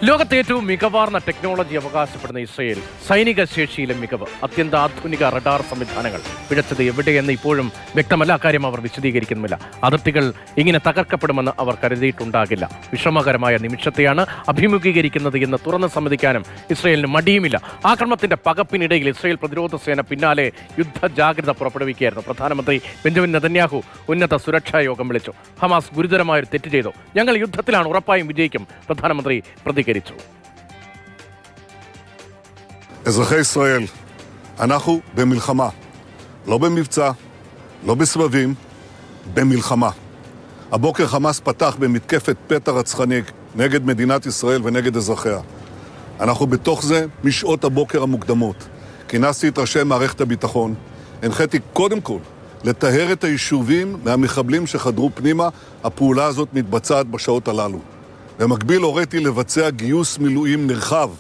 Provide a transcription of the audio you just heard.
ലോകത്തെ ഏറ്റവും മികവാർന്ന ടെക്നോളജി അവകാശപ്പെടുന്ന ഇസ്രയേൽ സൈനിക ശേഷിയിലെ മികവ്, അത്യന്താധുനിക റഡാർ സംവിധാനങ്ങൾ, പിഴച്ചത് എവിടെയെന്ന് ഇപ്പോഴും വ്യക്തമല്ല. അക്കാര്യം അവർ വിശദീകരിക്കുന്നുമില്ല. അതിർത്തികൾ ഇങ്ങനെ തകർക്കപ്പെടുമെന്ന് അവർ കരുതിയിട്ടുണ്ടാകില്ല. വിഷമകരമായ നിമിഷത്തെയാണ് അഭിമുഖീകരിക്കുന്നത് എന്ന് തുറന്ന് സമ്മതിക്കാനും ഇസ്രയേലിന് മടിയുമില്ല. ആക്രമണത്തിന്റെ പകപ്പിനിടയിൽ ഇസ്രയേൽ പ്രതിരോധ സേന പിന്നാലെ യുദ്ധ ജാഗ്രത പുറപ്പെടുവിക്കുകയായിരുന്നു. പ്രധാനമന്ത്രി ബെഞ്ചമിൻ നെതന്യാഹു ഉന്നത സുരക്ഷാ യോഗം വിളിച്ചു. ഹമാസ് ഗുരുതരമായൊരു തെറ്റ് ചെയ്തു, ഞങ്ങൾ യുദ്ധത്തിലാണ്, ഉറപ്പായും വിജയിക്കും, പ്രധാനമന്ത്രി പ്രതികരിച്ചു. אזרחי ישראל, אנחנו במלחמה, לא במבצע, לא בסבבים, במלחמה. הבוקר חמאס פתח במתקפת פתע רצחני נגד מדינת ישראל ונגד אזרחיה. אנחנו בתוך זה משעות הבוקר המוקדמות. כינסתי את ראשי מערכת הביטחון, הנחיתי קודם כל לטהר את היישובים מהמחבלים שחדרו פנימה. הפעולה הזאת מתבצעת בשעות הללו. במקביל הוריתי לבצע גיוס מילואים נרחב